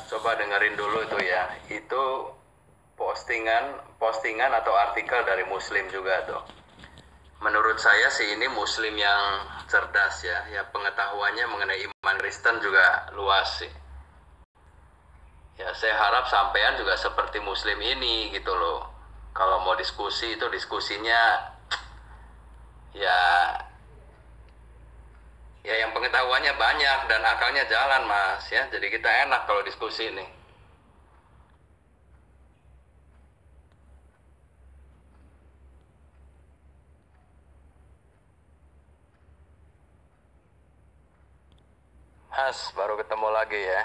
coba dengerin dulu itu ya. Itu postingan atau artikel dari Muslim juga tuh. Menurut saya sih ini Muslim yang cerdas ya, ya pengetahuannya mengenai iman Kristen juga luas sih. Ya saya harap sampean juga seperti Muslim ini gitu loh. Kalau mau diskusi itu diskusinya ya yang pengetahuannya banyak dan akalnya jalan mas ya. Jadi kita enak kalau diskusi ini. Mas baru ketemu lagi ya.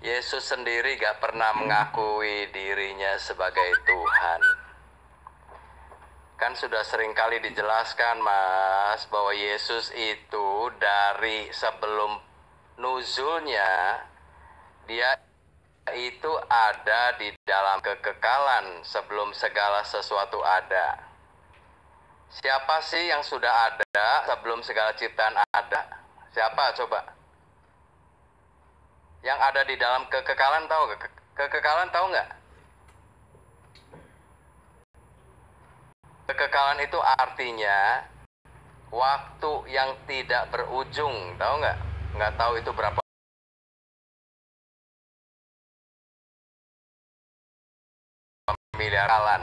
Yesus sendiri gak pernah mengakui dirinya sebagai Tuhan. Kan sudah sering kali dijelaskan mas bahwa Yesus itu dari sebelum nuzulnya dia itu ada di dalam kekekalan sebelum segala sesuatu ada. Siapa sih yang sudah ada sebelum segala ciptaan ada? Siapa coba? Yang ada di dalam kekekalan tahu gak? Kekekalan tahu nggak? Kekekalan itu artinya waktu yang tidak berujung, tahu nggak? Nggak tahu itu berapa miliar tahun.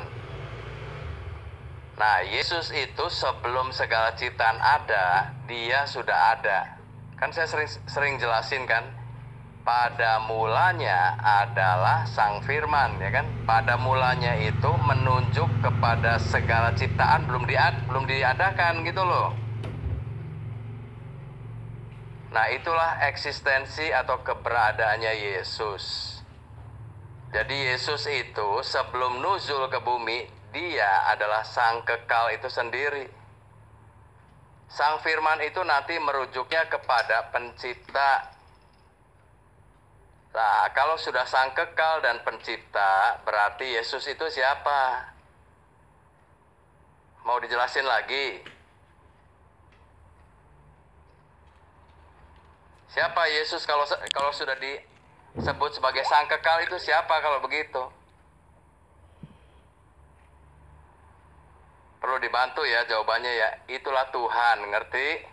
Nah, Yesus itu sebelum segala ciptaan ada, dia sudah ada. Kan saya sering jelasin kan, pada mulanya adalah Sang Firman, ya kan? Pada mulanya itu menunjuk kepada segala ciptaan belum diadakan gitu loh. Nah, itulah eksistensi atau keberadaannya Yesus. Jadi Yesus itu sebelum nuzul ke bumi, dia adalah Sang Kekal itu sendiri. Sang Firman itu nanti merujuknya kepada Pencipta. Nah, kalau sudah Sang Kekal dan Pencipta, berarti Yesus itu siapa? Mau dijelasin lagi? Siapa Yesus kalau sudah disebut sebagai Sang Kekal itu siapa kalau begitu? Perlu dibantu ya jawabannya ya. Itulah Tuhan, ngerti?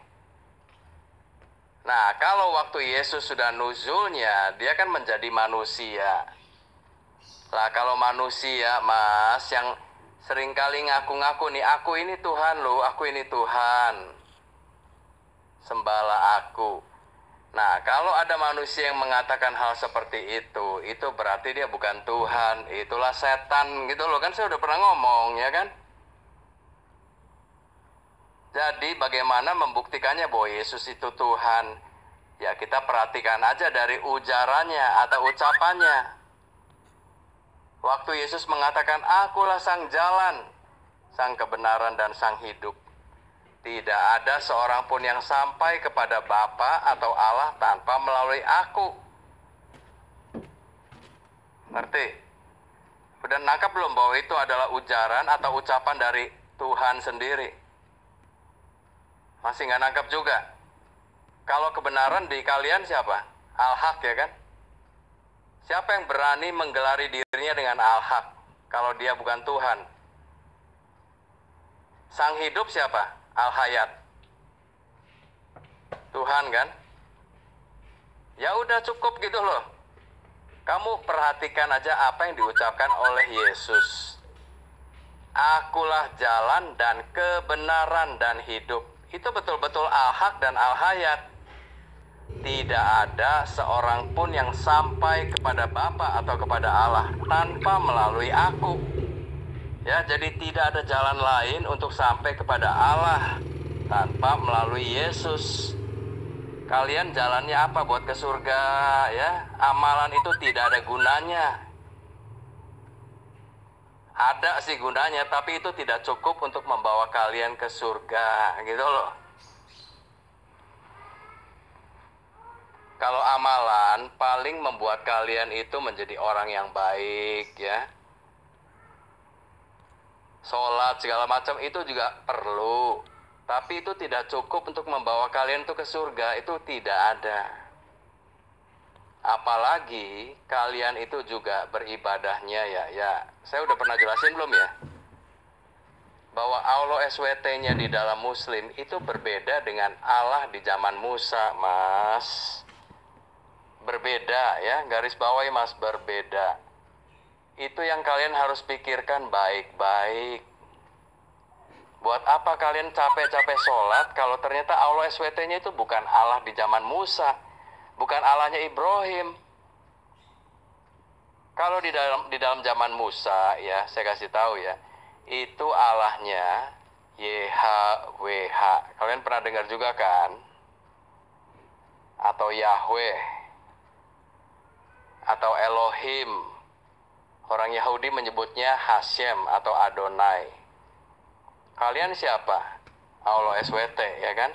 Nah, kalau waktu Yesus sudah nuzulnya, dia kan menjadi manusia. Lah, kalau manusia, mas, yang seringkali ngaku-ngaku nih, aku ini Tuhan loh, aku ini Tuhan. Sembahlah aku. Nah, kalau ada manusia yang mengatakan hal seperti itu berarti dia bukan Tuhan. Itulah setan gitu loh, kan saya udah pernah ngomong, ya kan? Jadi bagaimana membuktikannya bahwa Yesus itu Tuhan? Ya kita perhatikan aja dari ujarannya atau ucapannya. Waktu Yesus mengatakan, akulah sang jalan, sang kebenaran dan sang hidup. Tidak ada seorang pun yang sampai kepada Bapa atau Allah tanpa melalui aku. Ngerti? Udah nangkap belum bahwa itu adalah ujaran atau ucapan dari Tuhan sendiri? Masih nggak nangkap juga? Kalau kebenaran di kalian siapa? Al-Haq ya kan? Siapa yang berani menggelari dirinya dengan Al-Haq kalau dia bukan Tuhan? Sang hidup siapa? Al-Hayat. Tuhan kan? Ya udah cukup gitu loh. Kamu perhatikan aja apa yang diucapkan oleh Yesus. Akulah jalan dan kebenaran dan hidup. Itu betul-betul Al-Haq dan Al-Hayat. Tidak ada seorang pun yang sampai kepada Bapa atau kepada Allah tanpa melalui aku. Ya, jadi tidak ada jalan lain untuk sampai kepada Allah tanpa melalui Yesus. Kalian jalannya apa buat ke surga ya? Amalan itu tidak ada gunanya. Ada sih gunanya, tapi itu tidak cukup untuk membawa kalian ke surga, gitu loh. Kalau amalan paling membuat kalian itu menjadi orang yang baik, ya. Sholat segala macam itu juga perlu, tapi itu tidak cukup untuk membawa kalian tuh ke surga, itu tidak ada. Apalagi kalian itu juga beribadahnya ya. Saya udah pernah jelasin belum ya? Bahwa Allah SWT-nya di dalam Muslim itu berbeda dengan Allah di zaman Musa, Mas. Berbeda ya, garis bawahi Mas, berbeda. Itu yang kalian harus pikirkan baik-baik. Buat apa kalian capek-capek sholat kalau ternyata Allah SWT-nya itu bukan Allah di zaman Musa, bukan Allahnya Ibrahim. Kalau di dalam zaman Musa ya, saya kasih tahu ya, itu Allahnya YHWH. Kalian pernah dengar juga kan? Atau Yahweh atau Elohim. Orang Yahudi menyebutnya Hashem atau Adonai. Kalian siapa? Allah SWT ya kan?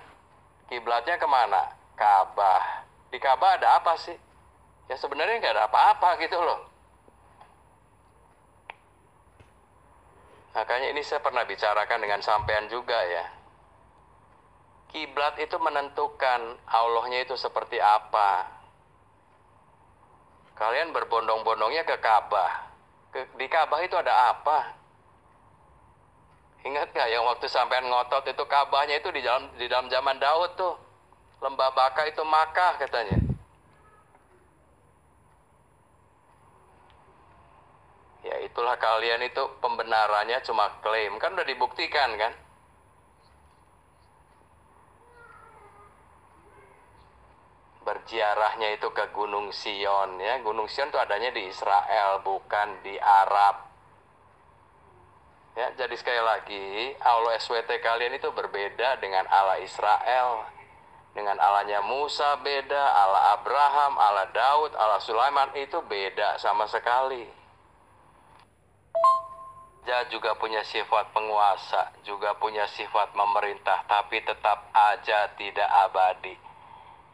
Kiblatnya kemana? Ka'bah. Di Ka'bah ada apa sih? Ya sebenarnya nggak ada apa-apa gitu loh. Makanya ini saya pernah bicarakan dengan sampean juga ya. Kiblat itu menentukan Allahnya itu seperti apa. Kalian berbondong-bondongnya ke Ka'bah. Di Ka'bah itu ada apa? Ingat gak yang waktu sampean ngotot itu Ka'bahnya itu di dalam zaman Daud tuh. Lembah Baka itu Makkah katanya. Ya itulah kalian itu pembenarannya cuma klaim. Kan udah dibuktikan kan? Berziarahnya itu ke Gunung Sion ya. Gunung Sion itu adanya di Israel, bukan di Arab. Ya, jadi sekali lagi, Allah SWT kalian itu berbeda dengan Allah Israel. Dengan Allahnya Musa beda, Allah Abraham, Allah Daud, Allah Sulaiman itu beda sama sekali. Dia juga punya sifat penguasa, juga punya sifat memerintah, tapi tetap aja tidak abadi.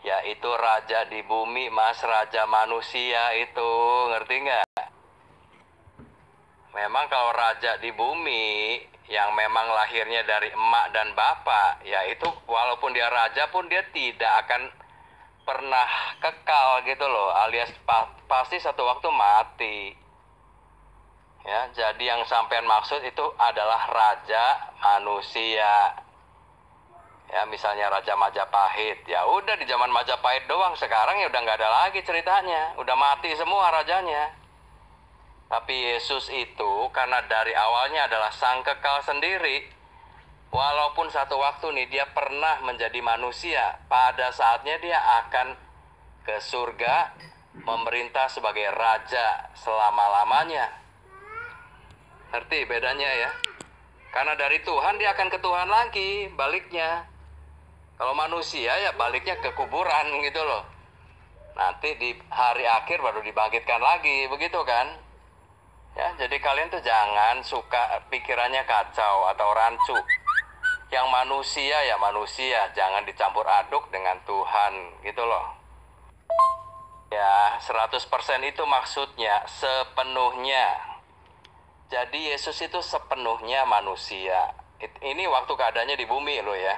Yaitu raja di bumi, Mas, raja manusia itu, ngerti nggak? Memang kalau raja di bumi yang memang lahirnya dari emak dan bapak, ya itu walaupun dia raja pun dia tidak akan pernah kekal gitu loh, alias pasti satu waktu mati. Ya, jadi yang sampean maksud itu adalah raja manusia. Ya, misalnya Raja Majapahit, ya udah di zaman Majapahit doang, sekarang ya udah nggak ada lagi ceritanya, udah mati semua rajanya. Tapi Yesus itu karena dari awalnya adalah sang kekal sendiri. Walaupun satu waktu nih dia pernah menjadi manusia, pada saatnya dia akan ke surga memerintah sebagai raja selama-lamanya. Ngerti bedanya ya? Karena dari Tuhan dia akan ke Tuhan lagi, baliknya. Kalau manusia ya baliknya ke kuburan gitu loh. Nanti di hari akhir baru dibangkitkan lagi, begitu kan? Ya, jadi kalian tuh jangan suka pikirannya kacau atau rancu. Yang manusia ya manusia, jangan dicampur aduk dengan Tuhan, gitu loh. Ya, 100% itu maksudnya sepenuhnya. Jadi Yesus itu sepenuhnya manusia. Ini waktu keadaannya di bumi loh ya.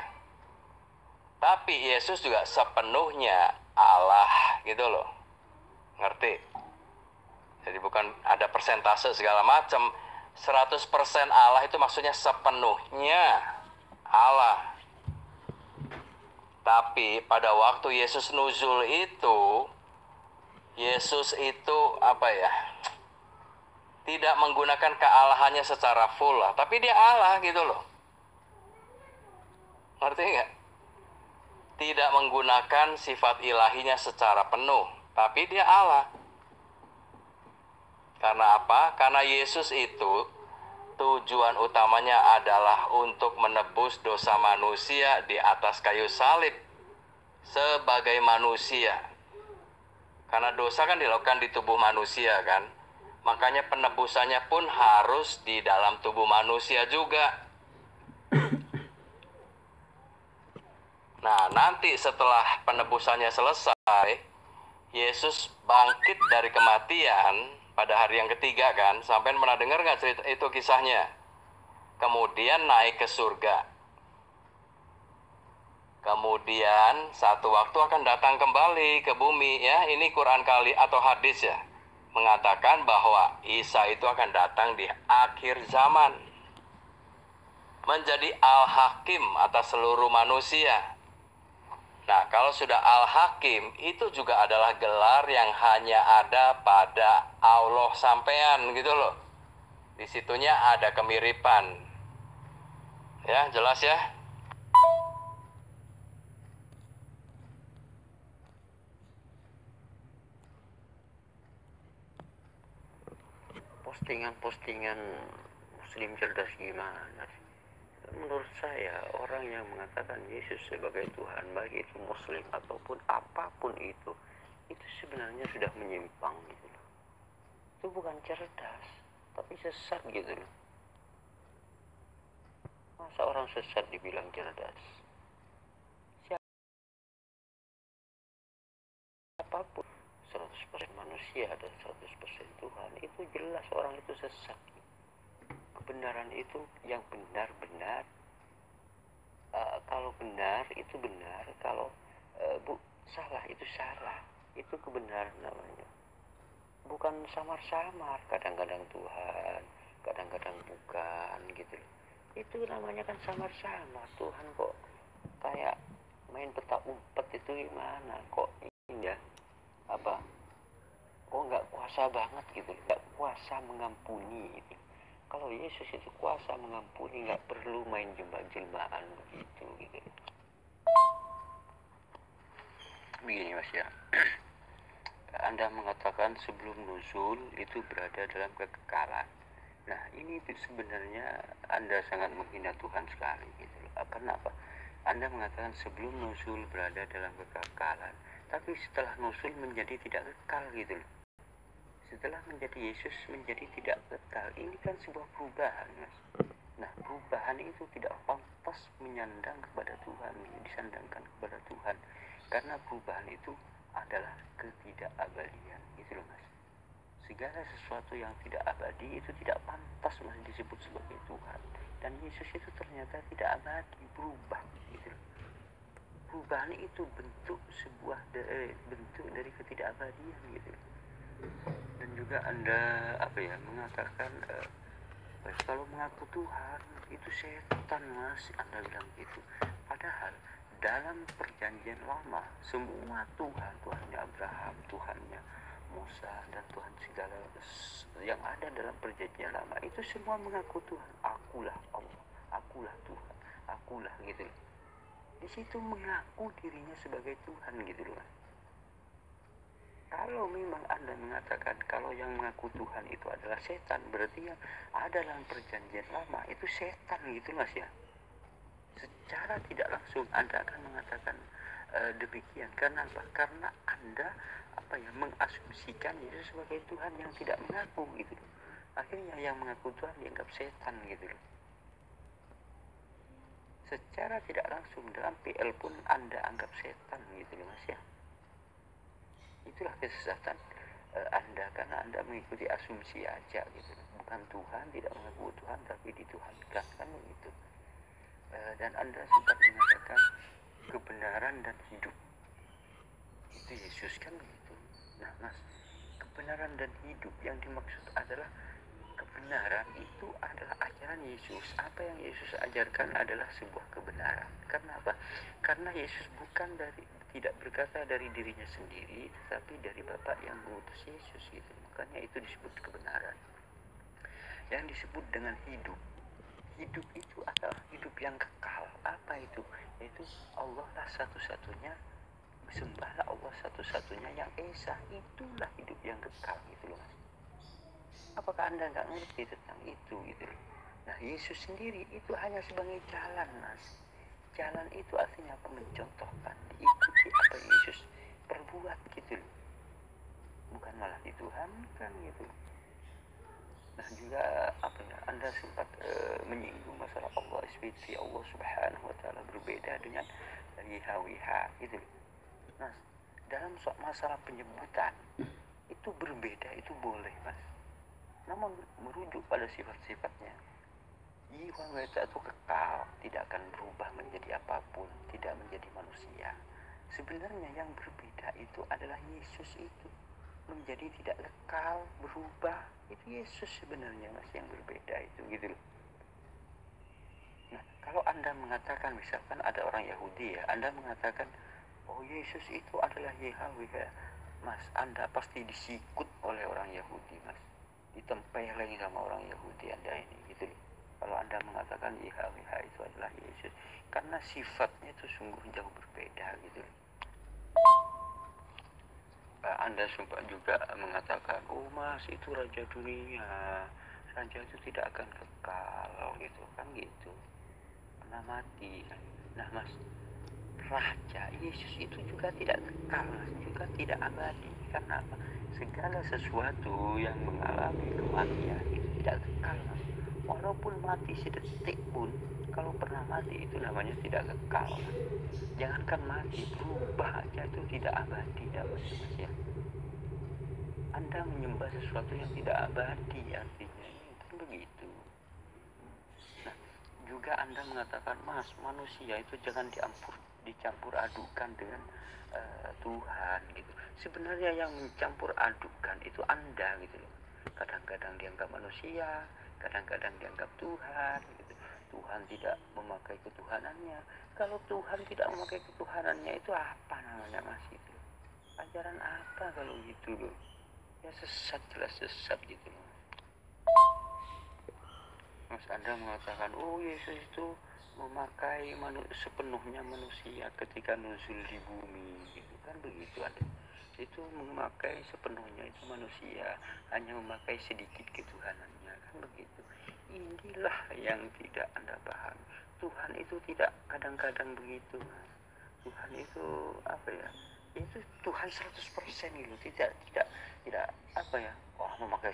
Tapi Yesus juga sepenuhnya Allah, gitu loh. Ngerti? Jadi bukan ada persentase segala macam. 100% Allah itu maksudnya sepenuhnya Allah. Tapi pada waktu Yesus nuzul itu, Yesus itu apa ya? Tidak menggunakan kealahannya secara full lah. Tapi dia Allah gitu loh. Ngerti nggak? Tidak menggunakan sifat ilahinya secara penuh. Tapi dia Allah. Karena apa? Karena Yesus itu tujuan utamanya adalah untuk menebus dosa manusia di atas kayu salib sebagai manusia. Karena dosa kan dilakukan di tubuh manusia kan. Makanya penebusannya pun harus di dalam tubuh manusia juga. Nah, nanti setelah penebusannya selesai, Yesus bangkit dari kematian pada hari yang ketiga kan. Sampai pernah dengar nggak cerita itu kisahnya? Kemudian naik ke surga. Kemudian satu waktu akan datang kembali ke bumi ya. Ini Quran kali atau hadis ya. Mengatakan bahwa Isa itu akan datang di akhir zaman. Menjadi Al-Hakim atas seluruh manusia. Nah, kalau sudah Al-Hakim, itu juga adalah gelar yang hanya ada pada Allah sampean gitu loh. Di situnya ada kemiripan. Ya, jelas ya? Postingan-postingan Muslim cerdas gimana sih? Menurut saya, orang yang mengatakan Yesus sebagai Tuhan, baik itu Muslim ataupun apapun itu sebenarnya sudah menyimpang gitu loh. Itu bukan cerdas, tapi sesat gitu loh. Masa orang sesat dibilang cerdas? Siapapun 100% manusia dan 100% Tuhan, itu jelas orang itu sesat. Kebenaran itu yang benar-benar, kalau benar itu benar, kalau salah itu salah. Itu kebenaran namanya. Bukan samar-samar, kadang-kadang Tuhan, kadang-kadang bukan gitu loh. Itu namanya kan samar-samar. Tuhan kok kayak main petak umpet itu gimana? Kok ini ya, apa? Kok nggak kuasa banget gitu, nggak kuasa mengampuni gitu. Kalau Yesus itu kuasa mengampuni, nggak perlu main jembak-jembaan begitu gitu. Begini Mas ya, Anda mengatakan sebelum nuzul itu berada dalam kekekalan. Nah ini sebenarnya Anda sangat menghina Tuhan sekali gitu loh. Kenapa? Anda mengatakan sebelum nuzul berada dalam kekekalan, tapi setelah nuzul menjadi tidak kekal gitu loh. Setelah menjadi Yesus menjadi tidak kekal, ini kan sebuah perubahan Mas. Nah perubahan itu tidak pantas menyandang kepada Tuhan, disandangkan kepada Tuhan, karena perubahan itu adalah ketidakabadian gitu loh Mas. Segala sesuatu yang tidak abadi itu tidak pantas Mas disebut sebagai Tuhan. Dan Yesus itu ternyata tidak abadi, berubah gitu loh. Perubahan itu bentuk sebuah bentuk dari ketidakabadian gitu loh. Dan juga Anda mengatakan kalau mengaku Tuhan itu setan Mas, Anda bilang gitu. Padahal dalam perjanjian lama semua Tuhan, Tuhannya Abraham, Tuhannya Musa, dan Tuhan segala yang ada dalam perjanjian lama itu semua mengaku Tuhan. Akulah Allah, akulah Tuhan, akulah gitu loh. Di situ mengaku dirinya sebagai Tuhan gitu loh. Kalau memang Anda mengatakan kalau yang mengaku Tuhan itu adalah setan, berarti yang ada dalam perjanjian lama itu setan gitu Mas ya. Secara tidak langsung Anda akan mengatakan demikian. Karena apa? Karena Anda mengasumsikan Yesus sebagai Tuhan yang tidak mengaku gitu. Akhirnya yang mengaku Tuhan dianggap setan gitu loh. Secara tidak langsung dalam PL pun Anda anggap setan gitu loh Mas ya. Itulah kesesatan Anda, karena Anda mengikuti asumsi aja gitu. Bukan Tuhan, tidak mengaku Tuhan, tapi dituhankan kan begitu. Dan Anda sempat mengatakan kebenaran dan hidup itu Yesus kan begitu. Nah Mas, kebenaran dan hidup yang dimaksud adalah kebenaran itu adalah ajaran Yesus. Apa yang Yesus ajarkan adalah sebuah kebenaran. Karena apa? Karena Yesus bukan tidak berkata dari dirinya sendiri, tetapi dari Bapa yang mengutus Yesus gitu. Makanya itu disebut kebenaran. Yang disebut dengan hidup, hidup itu adalah hidup yang kekal. Apa itu? Yaitu Allah lah satu-satunya, sembahlah Allah satu-satunya yang esa. Itulah hidup yang kekal gitu loh Mas. Apakah Anda nggak ngerti tentang itu gitu loh? Nah Yesus sendiri itu hanya sebagai jalan Mas. Jalan itu artinya apa? Mencontohkan, diikuti apa yang Yesus perbuat gitu loh. Bukan malah dituhankan gitu. Nah juga Anda sempat menyinggung masalah Allah SWT, Allah Subhanahu wa Ta'ala berbeda dengan YHWH gitu loh. Nah dalam masalah penyebutan itu berbeda, itu boleh Mas, namun merujuk pada sifat-sifatnya. jiwa mereka itu kekal, tidak akan berubah menjadi apapun, tidak menjadi manusia. Sebenarnya yang berbeda itu adalah Yesus itu menjadi tidak kekal, berubah. Itu Yesus sebenarnya Mas yang berbeda itu gitu loh. Nah, kalau Anda mengatakan misalkan ada orang Yahudi ya, Anda mengatakan oh Yesus itu adalah Yahweh, Mas, Anda pasti disikut oleh orang Yahudi, Mas. Ditempeleng sama orang Yahudi Anda ini gitu loh. Kalau Anda mengatakan Yahweh itu adalah Yesus, karena sifatnya itu sungguh jauh berbeda gitu loh. Anda sumpah juga mengatakan, oh Mas itu raja dunia, raja itu tidak akan kekal gitu kan gitu, pernah mati kan. Nah Mas, raja Yesus itu juga tidak kekal Mas, juga tidak abadi. Karena apa? Segala sesuatu yang mengalami kematian itu tidak kekal Mas. Walaupun mati sedetik pun, kalau pernah mati itu namanya tidak kekal Mas. Jangankan mati, berubah aja itu tidak abadi namanya Mas ya. Anda menyembah sesuatu yang tidak abadi artinya itu begitu. Nah, juga Anda mengatakan, Mas, manusia itu jangan dicampur adukan dengan Tuhan gitu. Sebenarnya yang mencampur adukan itu Anda gitu loh. Kadang-kadang dianggap manusia, kadang-kadang dianggap Tuhan gitu. Tuhan tidak memakai ketuhanannya. Kalau Tuhan tidak memakai ketuhanannya itu apa namanya Mas itu? Ajaran apa kalau gitu loh? Ya sesat, jelas sesat gitu loh. Mas Anda mengatakan, oh Yesus itu memakai sepenuhnya manusia ketika nuzul di bumi gitu kan begitu Anda. Itu memakai sepenuhnya itu manusia, hanya memakai sedikit ketuhanannya kan begitu. Inilah yang tidak Anda paham. Tuhan itu tidak kadang-kadang begitu Mas. Tuhan itu apa ya? Itu Tuhan 100% gitu, tidak apa ya? Wah, memakai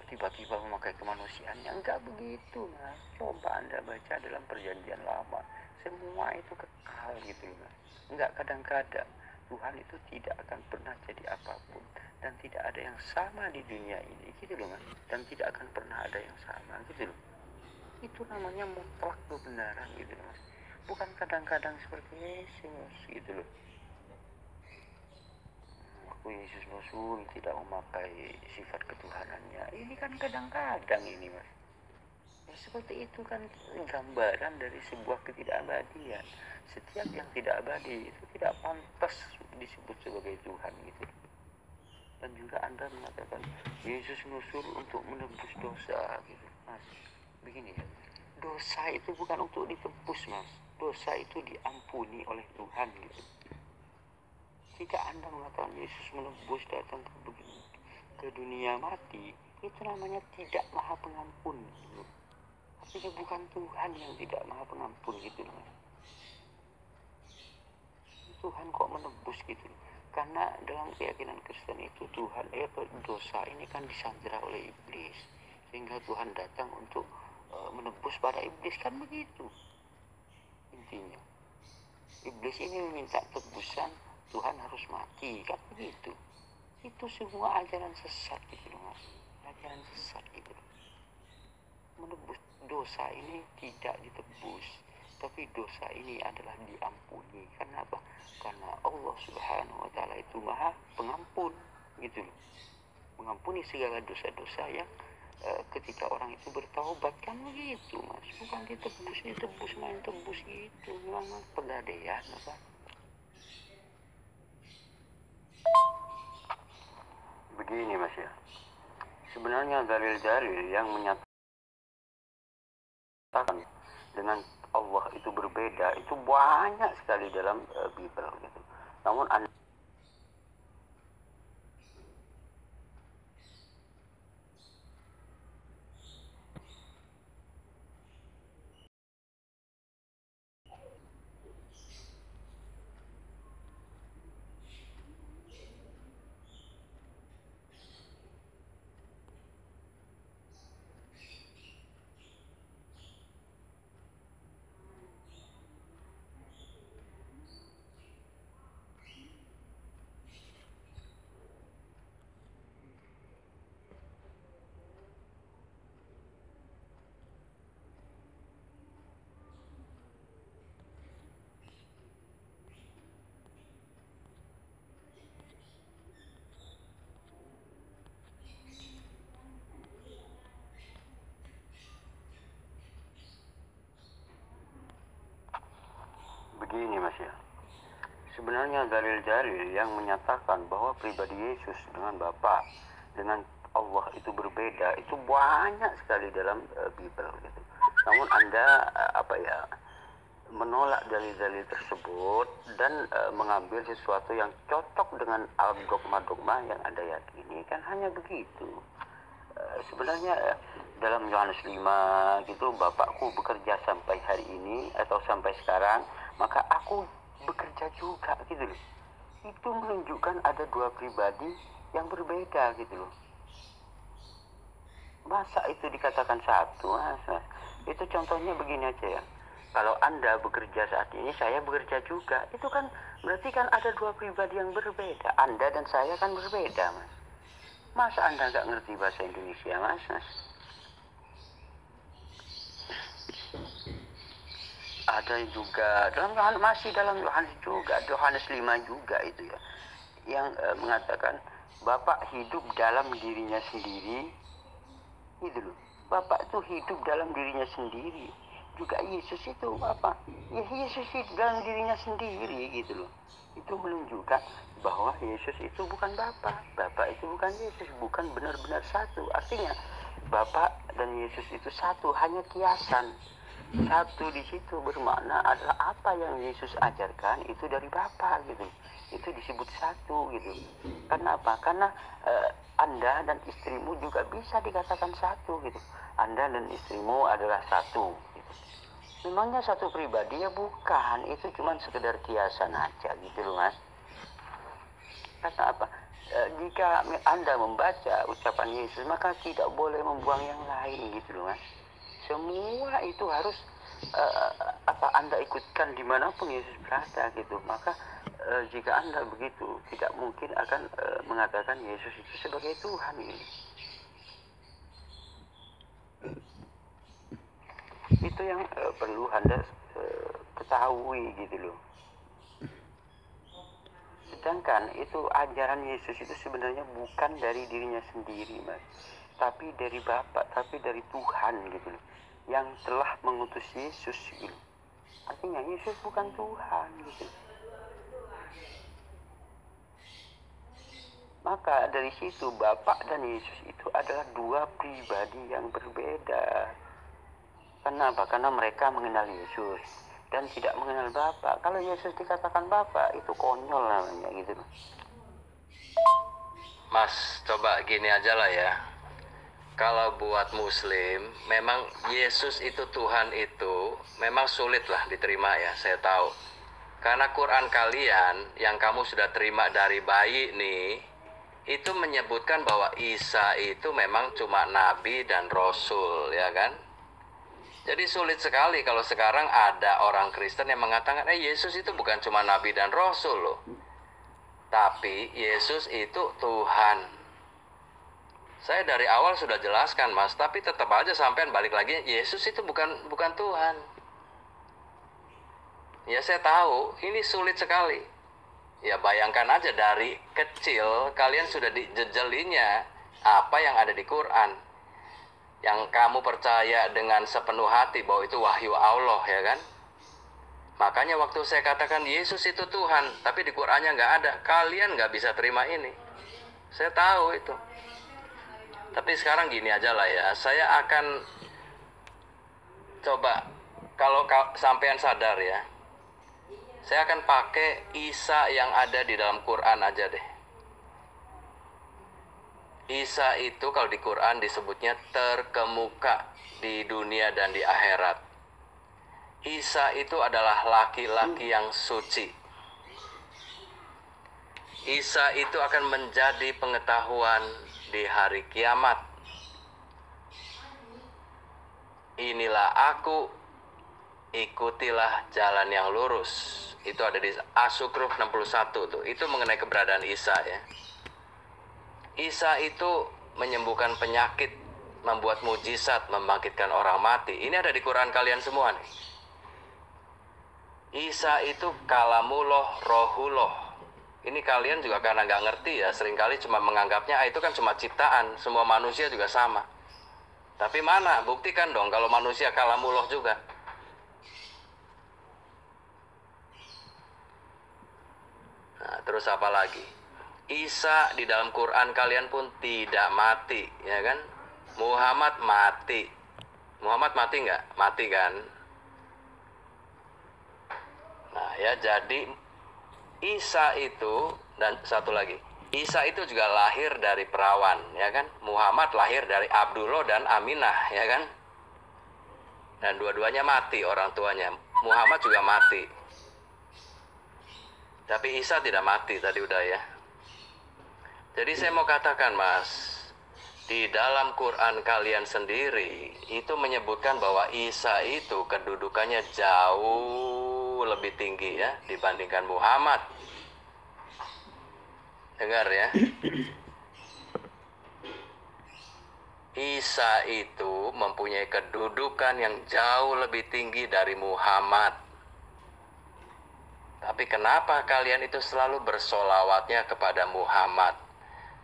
tiba-tiba memakai kemanusiaannya, enggak begitu Mas. Coba Anda baca dalam perjanjian lama, semua itu kekal gitu Mas. Enggak kadang-kadang. Tuhan itu tidak akan pernah jadi apapun dan tidak ada yang sama di dunia ini gitu loh Mas. Dan tidak akan pernah ada yang sama gitu loh. Itu namanya mutlak kebenaran gitu loh Mas. Bukan kadang-kadang seperti Yesus gitu loh. Yesus Rasul tidak memakai sifat ketuhanannya. Ini kan kadang-kadang ini Mas. Ya, seperti itu kan gambaran dari sebuah ketidakabadian. Setiap yang tidak abadi itu tidak pantas disebut sebagai Tuhan gitu. Dan juga Anda mengatakan Yesus Rasul untuk menebus dosa gitu Mas. Begini ya, dosa itu bukan untuk ditebus Mas. Dosa itu diampuni oleh Tuhan gitu. Jika Anda mengatakan Yesus menebus datang ke dunia mati, itu namanya tidak maha pengampun gitu. Artinya bukan Tuhan yang tidak maha pengampun gitu loh. Tuhan kok menebus gitu loh. Karena dalam keyakinan Kristen itu Tuhan dosa ini kan disandera oleh iblis, sehingga Tuhan datang untuk menebus pada iblis kan begitu intinya. Iblis ini meminta tebusan, Tuhan harus mati kan begitu. Itu semua ajaran sesat gitu loh Mas. Ajaran sesat gitu loh. Menebus dosa ini tidak ditebus, tapi dosa ini adalah diampuni. Karena apa? Karena Allah Subhanahu wa taala itu Maha Pengampun gitu loh. Mengampuni segala dosa-dosa yang ketika orang itu bertaubat kan begitu Mas. Bukan ditebus main tebus gitu. Memang pegadaian apa? Begini Mas ya. Sebenarnya dalil-dalil yang menyatakan dengan Allah itu berbeda itu banyak sekali dalam Bible gitu. Namun begini Mas ya. Sebenarnya dalil-dalil yang menyatakan bahwa pribadi Yesus dengan Bapa, dengan Allah itu berbeda, itu banyak sekali dalam Bible gitu. Namun Anda menolak dalil-dalil tersebut dan mengambil sesuatu yang cocok dengan dogma-dogma yang Anda yakini, kan hanya begitu. Sebenarnya dalam Yohanes 5 gitu, Bapakku bekerja sampai hari ini atau sampai sekarang, maka aku bekerja juga gitu loh. Itu menunjukkan ada dua pribadi yang berbeda gitu loh. Masa itu dikatakan satu? Masa? Itu contohnya begini aja ya. Kalau Anda bekerja saat ini, saya bekerja juga. Itu kan berarti kan ada dua pribadi yang berbeda. Anda dan saya kan berbeda, Mas. Masa Anda nggak ngerti bahasa Indonesia, Mas? Ada juga masih dalam Yohanes juga, Yohanes 5 juga itu ya, yang mengatakan Bapak hidup dalam dirinya sendiri, gitu loh. Bapak itu hidup dalam dirinya sendiri. Juga Yesus itu apa? Ya Yesus hidup dalam dirinya sendiri, gitu loh. Itu menunjukkan bahwa Yesus itu bukan Bapa, Bapa itu bukan Yesus, bukan benar-benar satu. Artinya Bapa dan Yesus itu satu, hanya kiasan. Satu di situ bermakna adalah apa yang Yesus ajarkan itu dari Bapa gitu. Itu disebut satu gitu. Karena apa? Karena Anda dan istrimu juga bisa dikatakan satu gitu. Anda dan istrimu adalah satu gitu. Memangnya satu pribadi ya bukan, itu cuma sekedar kiasan aja gitu loh Mas. Karena apa? Jika Anda membaca ucapan Yesus, maka tidak boleh membuang yang lain gitu loh Mas. Semua itu harus Anda ikutkan dimanapun Yesus berada gitu. Maka jika Anda begitu, tidak mungkin akan mengatakan Yesus itu sebagai Tuhan gitu. Itu yang perlu Anda ketahui gitu loh. Sedangkan itu ajaran Yesus itu sebenarnya bukan dari dirinya sendiri Mas, tapi dari Bapa, tapi dari Tuhan gitu loh, yang telah mengutus Yesus gitu. Artinya Yesus bukan Tuhan gitu. Maka dari situ Bapa dan Yesus itu adalah dua pribadi yang berbeda. Kenapa? Karena mereka mengenal Yesus dan tidak mengenal Bapa. Kalau Yesus dikatakan Bapa, itu konyol namanya gitu. Mas, coba gini aja lah ya. Kalau buat Muslim, memang Yesus itu Tuhan itu memang sulit lah diterima ya, saya tahu. Karena Quran kalian yang kamu sudah terima dari bayi nih, itu menyebutkan bahwa Isa itu memang cuma nabi dan rasul, ya kan? Jadi sulit sekali kalau sekarang ada orang Kristen yang mengatakan, Yesus itu bukan cuma nabi dan rasul loh. Tapi Yesus itu Tuhan. Saya dari awal sudah jelaskan Mas, tapi tetap aja sampean balik lagi, Yesus itu bukan Tuhan. Ya saya tahu, ini sulit sekali. Ya bayangkan aja dari kecil kalian sudah dijejelinya apa yang ada di Quran. Yang kamu percaya dengan sepenuh hati bahwa itu wahyu Allah, ya kan? Makanya waktu saya katakan Yesus itu Tuhan, tapi di Qurannya nggak ada, kalian nggak bisa terima ini. Saya tahu itu. Tapi sekarang gini aja lah ya, saya akan coba, kalau sampean sadar ya, saya akan pakai Isa yang ada di dalam Quran aja deh. Isa itu kalau di Quran disebutnya terkemuka di dunia dan di akhirat. Isa itu adalah laki-laki yang suci. Isa itu akan menjadi pengetahuan di hari kiamat. Inilah aku, ikutilah jalan yang lurus. Itu ada di As-Zukhruf 61 tuh. Itu mengenai keberadaan Isa ya. Isa itu menyembuhkan penyakit, membuat mujizat, membangkitkan orang mati. Ini ada di Quran kalian semua nih. Isa itu kalamullah, rohullah. Ini kalian juga karena nggak ngerti ya, seringkali cuma menganggapnya itu kan cuma ciptaan, semua manusia juga sama. Tapi mana? Buktikan dong kalau manusia kalamullah juga. Terus apa lagi? Isa di dalam Quran kalian pun tidak mati, ya kan? Muhammad mati. Muhammad mati nggak? Mati kan? Nah ya, jadi Isa itu, dan satu lagi, Isa itu juga lahir dari perawan, ya kan? Muhammad lahir dari Abdullah dan Aminah, ya kan? Dan dua-duanya mati orang tuanya. Muhammad juga mati. Tapi Isa tidak mati tadi udah ya. Jadi saya mau katakan Mas, di dalam Quran kalian sendiri itu menyebutkan bahwa Isa itu kedudukannya jauh lebih tinggi ya dibandingkan Muhammad. Dengar ya. Isa itu mempunyai kedudukan yang jauh lebih tinggi dari Muhammad. Tapi kenapa kalian itu selalu bersolawatnya kepada Muhammad?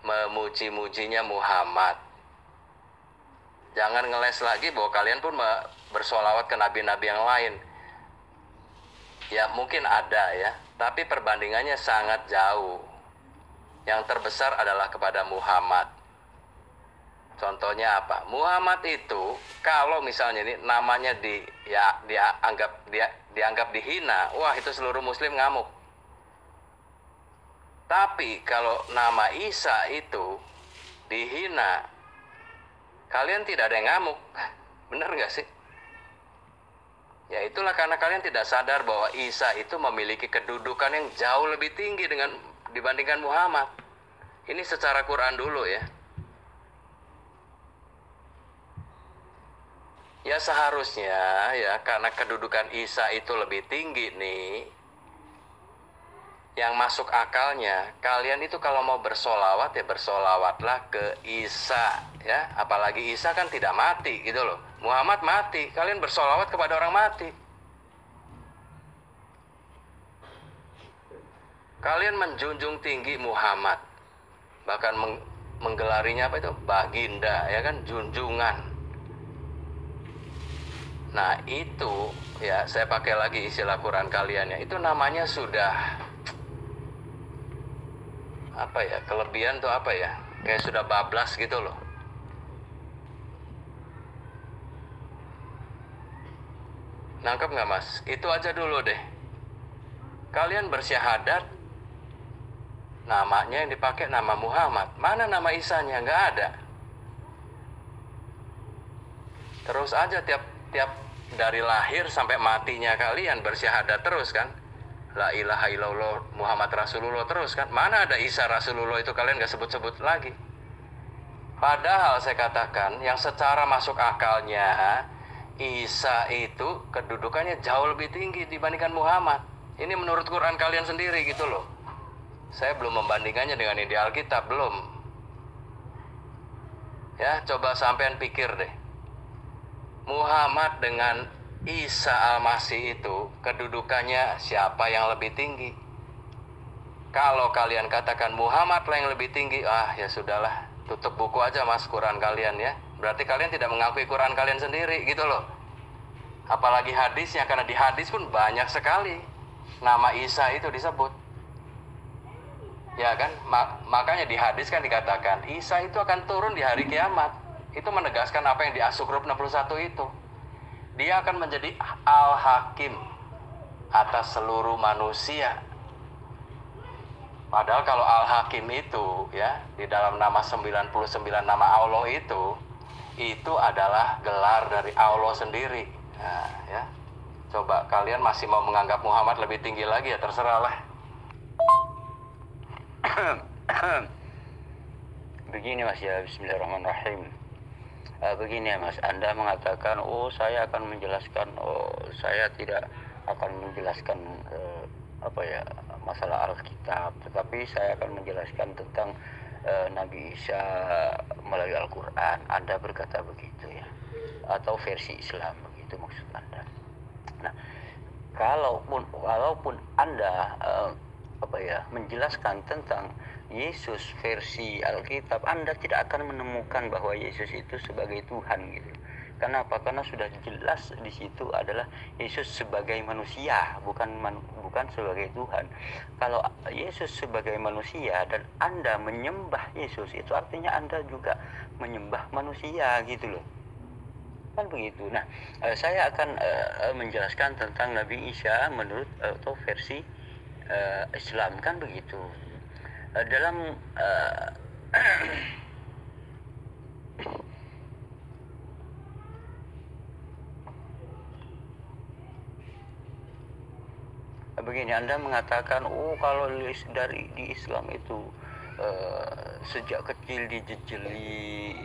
Memuji-mujinya Muhammad. Jangan ngeles lagi bahwa kalian pun bersolawat ke nabi-nabi yang lain. Ya mungkin ada ya, tapi perbandingannya sangat jauh. Yang terbesar adalah kepada Muhammad. Contohnya apa? Muhammad itu kalau misalnya ini namanya dianggap dihina, wah itu seluruh muslim ngamuk. Tapi kalau nama Isa itu dihina, kalian tidak ada yang ngamuk. Benar nggak sih? Ya itulah karena kalian tidak sadar bahwa Isa itu memiliki kedudukan yang jauh lebih tinggi dibandingkan Muhammad. Ini secara Quran dulu ya. Ya seharusnya ya karena kedudukan Isa itu lebih tinggi nih, yang masuk akalnya kalian itu kalau mau bersolawat ya bersolawatlah ke Isa ya. Apalagi Isa kan tidak mati gitu loh. Muhammad mati, kalian bersolawat kepada orang mati. Kalian menjunjung tinggi Muhammad, bahkan menggelarinya apa itu? Baginda ya kan, junjungan. Nah itu ya saya pakai lagi istilah Quran kalian ya, itu namanya sudah apa ya, kelebihan tuh apa ya, kayak sudah bablas gitu loh. Nangkep nggak Mas? Itu aja dulu deh. Kalian bersyahadat, namanya yang dipakai nama Muhammad, mana nama Isanya? Nggak ada. Terus aja tiap dari lahir sampai matinya kalian bersyahadat terus kan, la ilaha illallah Muhammad Rasulullah terus kan. Mana ada Isa Rasulullah itu kalian gak sebut-sebut lagi. Padahal saya katakan yang secara masuk akalnya Isa itu kedudukannya jauh lebih tinggi dibandingkan Muhammad. Ini menurut Quran kalian sendiri gitu loh. Saya belum membandingkannya dengan yang di Alkitab, belum. Ya coba sampean pikir deh, Muhammad dengan Isa Al-Masih itu kedudukannya siapa yang lebih tinggi? Kalau kalian katakan Muhammad lah yang lebih tinggi, ya sudahlah, tutup buku aja Mas Quran kalian ya. Berarti kalian tidak mengakui Quran kalian sendiri gitu loh. Apalagi hadisnya, karena di hadis pun banyak sekali nama Isa itu disebut. Ya kan, makanya di hadis kan dikatakan Isa itu akan turun di hari kiamat. Itu menegaskan apa yang di As-Zukhruf 61 itu. Dia akan menjadi Al-Hakim atas seluruh manusia. Padahal kalau Al-Hakim itu ya, di dalam nama 99 nama Allah itu adalah gelar dari Allah sendiri. Nah, ya. Coba kalian masih mau menganggap Muhammad lebih tinggi lagi ya terserahlah. Begini Mas ya, bismillahirrahmanirrahim. Begini ya Mas, Anda mengatakan saya akan menjelaskan, saya tidak akan menjelaskan masalah Alkitab, tetapi saya akan menjelaskan tentang Nabi Isa melalui Al-Quran. Anda berkata begitu ya, atau versi Islam begitu maksud Anda. Nah, walaupun Anda menjelaskan tentang Yesus versi Alkitab, Anda tidak akan menemukan bahwa Yesus itu sebagai Tuhan gitu. Kenapa? Karena sudah jelas di situ adalah Yesus sebagai manusia, bukan sebagai Tuhan. Kalau Yesus sebagai manusia dan Anda menyembah Yesus, itu artinya Anda juga menyembah manusia gitu loh. Kan begitu. Nah, saya akan menjelaskan tentang Nabi Isa menurut atau versi Islam, kan begitu. Dalam begini, Anda mengatakan, oh kalau dari di Islam itu sejak kecil dijejeli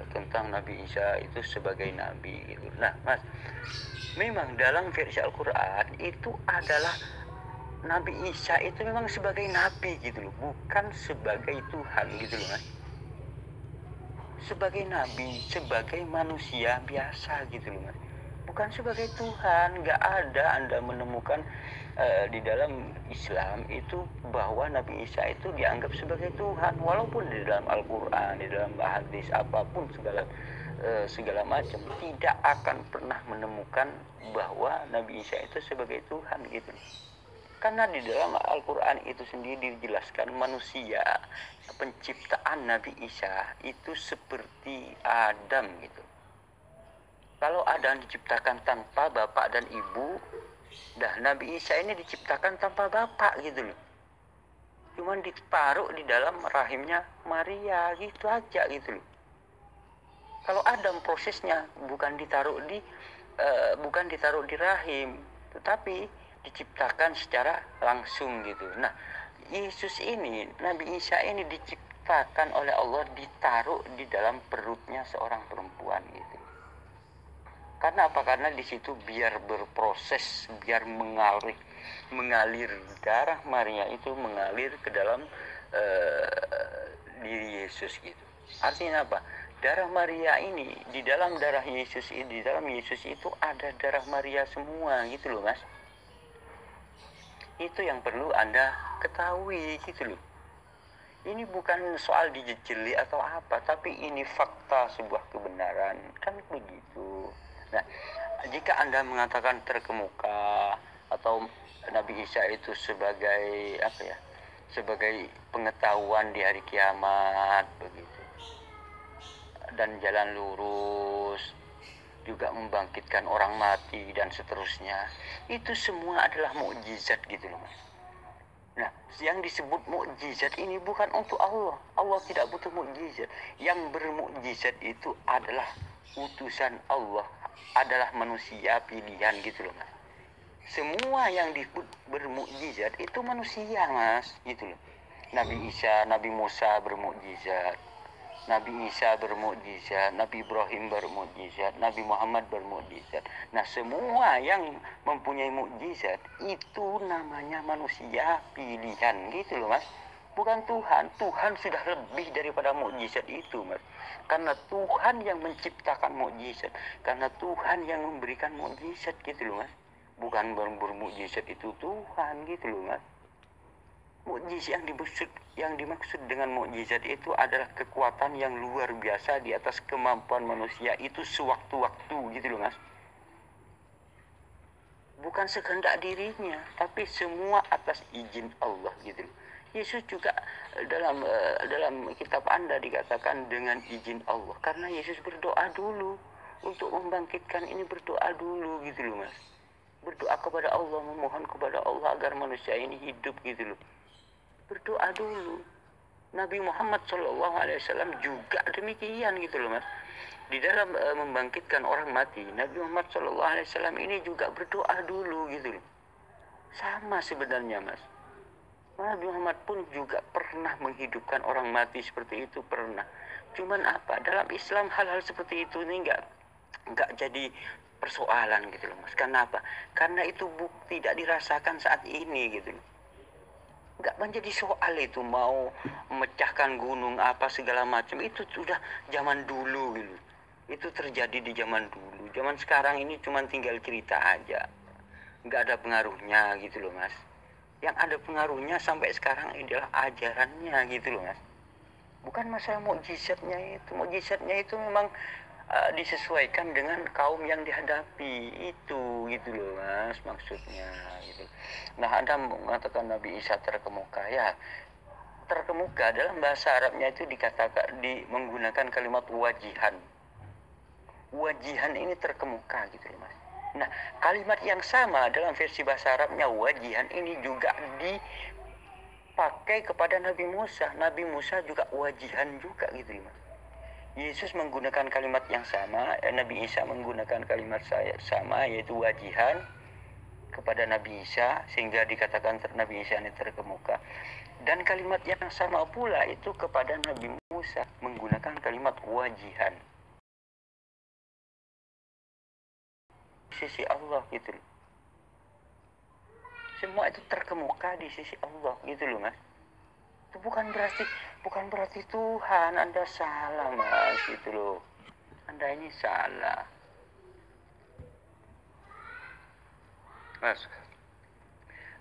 tentang Nabi Isa itu sebagai nabi gitu. Nah, Mas, memang dalam versi Al-Qur'an itu adalah Nabi Isa itu memang sebagai nabi gitu loh, bukan sebagai Tuhan gitu loh, Mas. Sebagai nabi, sebagai manusia biasa gitu loh, Mas. Bukan sebagai Tuhan. Nggak ada Anda menemukan di dalam Islam itu bahwa Nabi Isa itu dianggap sebagai Tuhan, walaupun di dalam Al-Quran, di dalam hadis apapun segala macam tidak akan pernah menemukan bahwa Nabi Isa itu sebagai Tuhan gitu. Karena di dalam Al-Quran itu sendiri dijelaskan manusia, penciptaan Nabi Isa itu seperti Adam gitu. Kalau Adam diciptakan tanpa bapak dan ibu, Nabi Isa ini diciptakan tanpa bapak gitu loh. Cuman ditaruh di dalam rahimnya Maria gitu aja gitu loh. Kalau Adam prosesnya bukan ditaruh di rahim, tetapi diciptakan secara langsung gitu. Nah, Yesus ini, Nabi Isa ini diciptakan oleh Allah, ditaruh di dalam perutnya seorang perempuan gitu. Karena apa? Karena di situ biar berproses, biar mengalir darah Maria itu mengalir ke dalam diri Yesus gitu. Artinya apa? Darah Maria ini di dalam darah Yesus ini, di dalam Yesus itu ada darah Maria semua gitu loh, Mas. Itu yang perlu Anda ketahui gitu loh. Ini bukan soal dijejeli atau apa, tapi ini fakta, sebuah kebenaran, kan begitu. Nah, jika Anda mengatakan terkemuka atau Nabi Isa itu sebagai sebagai pengetahuan di hari kiamat begitu, dan jalan lurus, juga membangkitkan orang mati dan seterusnya, itu semua adalah mukjizat gitu loh, Mas. Nah, yang disebut mukjizat ini bukan untuk Allah. Allah tidak butuh mukjizat. Yang bermukjizat itu adalah utusan Allah, adalah manusia pilihan gitu loh, Mas. Semua yang disebut bermukjizat itu manusia, Mas, gitu loh. Nabi Isa, Nabi Musa bermukjizat, Nabi Isa bermukjizat, Nabi Ibrahim bermukjizat, Nabi Muhammad bermukjizat. Nah, semua yang mempunyai mukjizat itu namanya manusia pilihan gitu loh, Mas. Bukan Tuhan. Tuhan sudah lebih daripada mukjizat itu, Mas. Karena Tuhan yang menciptakan mukjizat, karena Tuhan yang memberikan mukjizat gitu loh, Mas. Bukan bermukjizat itu Tuhan gitu loh, Mas. Mukjizat yang dimaksud dengan mukjizat itu adalah kekuatan yang luar biasa di atas kemampuan manusia itu sewaktu-waktu gitu loh, Mas. Bukan sekehendak dirinya, tapi semua atas izin Allah gitu loh. Yesus juga dalam kitab Anda dikatakan dengan izin Allah, karena Yesus berdoa dulu untuk membangkitkan ini, berdoa dulu gitu loh, Mas. Berdoa kepada Allah, memohon kepada Allah agar manusia ini hidup gitu loh. Berdoa dulu. Nabi Muhammad SAW juga demikian gitu loh, Mas. Di dalam membangkitkan orang mati, Nabi Muhammad SAW ini juga berdoa dulu gitu loh. Sama sebenarnya, Mas. Nabi Muhammad pun juga pernah menghidupkan orang mati seperti itu, pernah. Cuman apa? Dalam Islam hal-hal seperti itu ini nggak jadi persoalan gitu loh, Mas. Karena apa? Karena itu tidak dirasakan saat ini gitu loh. Nggak menjadi soal itu, mau memecahkan gunung apa segala macam, itu sudah zaman dulu gitu. Itu terjadi di zaman dulu. Zaman sekarang ini cuma tinggal cerita aja, nggak ada pengaruhnya gitu loh, Mas. Yang ada pengaruhnya sampai sekarang adalah ajarannya gitu loh, Mas. Bukan masalah mukjizatnya itu. Mukjizatnya itu memang disesuaikan dengan kaum yang dihadapi. Itu gitu loh Mas, maksudnya gitu. Nah, Anda mengatakan Nabi Isa terkemuka, ya terkemuka dalam bahasa Arabnya itu dikatakan menggunakan kalimat wajihan. Wajihan ini terkemuka gitu loh Mas. Nah, kalimat yang sama dalam versi bahasa Arabnya wajihan ini juga dipakai kepada Nabi Musa. Nabi Musa juga wajihan juga gitu loh Mas. Yesus menggunakan kalimat yang sama, Nabi Isa menggunakan kalimat sama, yaitu wajihan kepada Nabi Isa, sehingga dikatakan Nabi Isa ini terkemuka. Dan kalimat yang sama pula itu kepada Nabi Musa, menggunakan kalimat wajihan. Sisi Allah gitu loh. Semua itu terkemuka di sisi Allah gitu loh Mas. Itu bukan berarti Tuhan Anda salah Mas gitu loh. Anda ini salah Mas.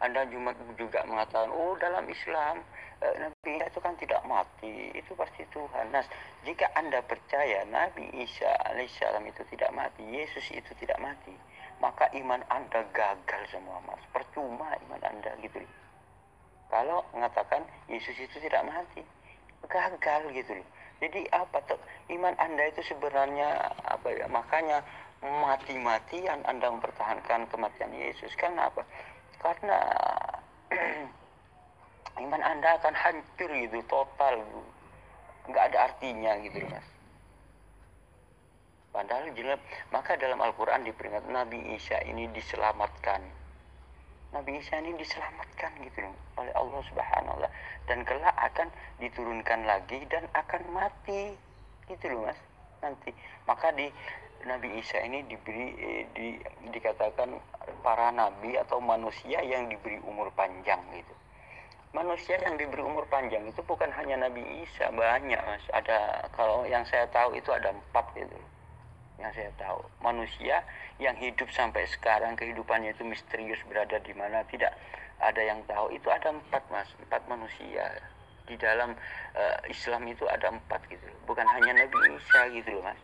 Anda juga mengatakan dalam Islam Nabi Isa itu kan tidak mati, itu pasti Tuhan. Nah, jika Anda percaya Nabi Isa alaihissalam itu tidak mati, Yesus itu tidak mati, maka iman Anda gagal semua Mas. Percuma iman Anda gitu loh. Kalau mengatakan Yesus itu tidak mati, gagal gitu loh. Jadi apa tuh iman Anda itu sebenarnya apa ya? Makanya mati-matian Anda mempertahankan kematian Yesus. Karena apa? Karena iman Anda akan hancur gitu, total gitu. Nggak ada artinya gitu loh Mas. Padahal jelas, maka dalam Al-Quran diperingat Nabi Isa ini diselamatkan. Nabi Isa ini diselamatkan gitu loh oleh Allah Subhanahu wa Ta'ala, dan kelak akan diturunkan lagi dan akan mati gitu loh Mas nanti. Maka di Nabi Isa ini dikatakan para nabi atau manusia yang diberi umur panjang gitu. Manusia yang diberi umur panjang itu bukan hanya Nabi Isa, banyak Mas. Ada, kalau yang saya tahu itu ada 4 gitu. Yang saya tahu, manusia yang hidup sampai sekarang kehidupannya itu misterius, berada di mana tidak ada yang tahu. Itu ada 4 Mas, 4 manusia di dalam Islam itu ada 4 gitu, bukan hanya Nabi Isa gitu loh Mas.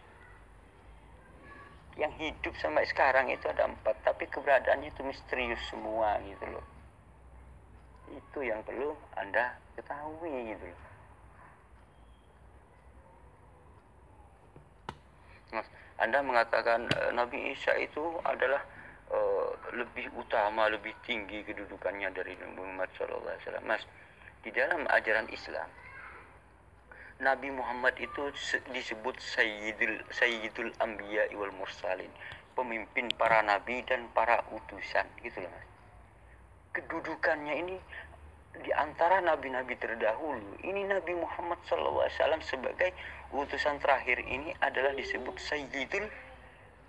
Yang hidup sampai sekarang itu ada 4, tapi keberadaannya itu misterius semua gitu loh. Itu yang perlu Anda ketahui gitu loh Mas. Anda mengatakan Nabi Isa itu adalah lebih utama, lebih tinggi kedudukannya dari Nabi Muhammad SAW. Mas, di dalam ajaran Islam, Nabi Muhammad itu disebut Sayyidul Anbiya wal Mursalin, pemimpin para nabi dan para utusan, gitu loh Mas. Kedudukannya ini di antara nabi-nabi terdahulu, ini Nabi Muhammad SAW sebagai utusan terakhir ini adalah disebut Sayyidul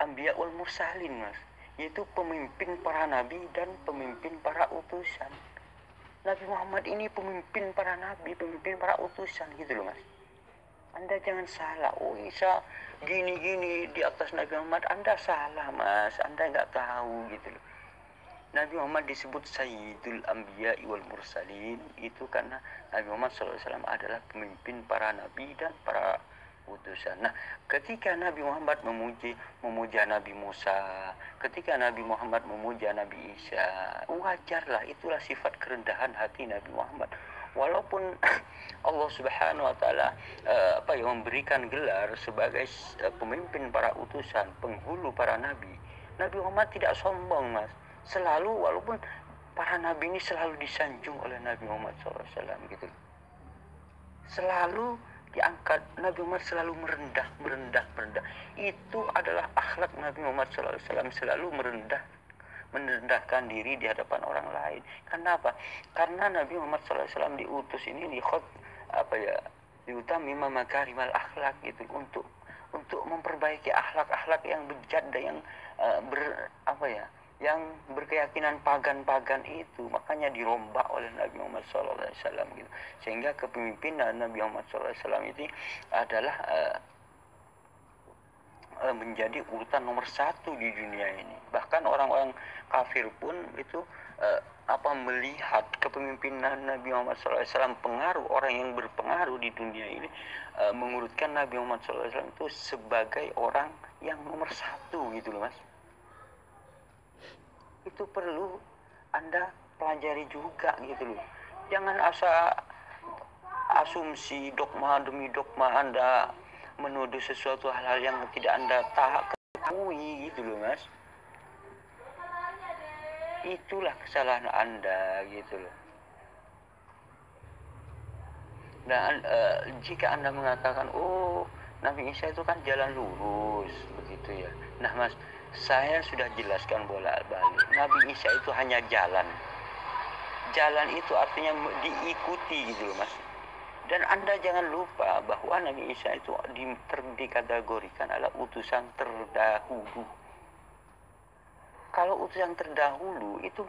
Anbiya wal Mursalin Mas, yaitu pemimpin para nabi dan pemimpin para utusan. Nabi Muhammad ini pemimpin para nabi, pemimpin para utusan gitu loh Mas. Anda jangan salah, Isa gini-gini di atas Nabi Muhammad. Anda salah Mas, Anda nggak tahu gitu loh. Nabi Muhammad disebut Sayyidul Anbiya wal Mursalin itu karena Nabi Muhammad SAW adalah pemimpin para nabi dan para utusan. Nah, ketika Nabi Muhammad memuja Nabi Musa, ketika Nabi Muhammad memuja Nabi Isa, wajarlah, itulah sifat kerendahan hati Nabi Muhammad. Walaupun Allah Subhanahu wa Ta'ala memberikan gelar sebagai pemimpin para utusan, penghulu para nabi, Nabi Muhammad tidak sombong Mas. Selalu, walaupun para nabi ini selalu disanjung oleh Nabi Muhammad SAW gitu. Selalu diangkat, Nabi Muhammad selalu merendah. Itu adalah akhlak Nabi Muhammad SAW, selalu merendahkan diri di hadapan orang lain. Kenapa? Karena Nabi Muhammad SAW diutus ini diutamima makarimal akhlak gitu, untuk memperbaiki akhlak-akhlak yang bejat dan yang berkeyakinan pagan-pagan itu. Makanya dirombak oleh Nabi Muhammad SAW gitu. Sehingga kepemimpinan Nabi Muhammad SAW itu adalah menjadi urutan nomor 1 di dunia ini. Bahkan orang-orang kafir pun itu melihat kepemimpinan Nabi Muhammad SAW, pengaruh orang yang berpengaruh di dunia ini, mengurutkan Nabi Muhammad SAW itu sebagai orang yang nomor 1 gitu loh Mas. Itu perlu Anda pelajari juga gitu loh. Jangan asumsi dogma demi dogma Anda menuduh sesuatu hal-hal yang tidak Anda ketahui gitu loh Mas. Itulah kesalahan Anda gitu loh. Dan jika Anda mengatakan, oh Nabi Isa itu kan jalan lurus begitu ya. Nah Mas, saya sudah jelaskan bolak-balik, Nabi Isa itu hanya jalan. Jalan itu artinya diikuti gitu loh Mas. Dan Anda jangan lupa bahwa Nabi Isa itu dikategorikan adalah utusan terdahulu. Kalau utusan terdahulu itu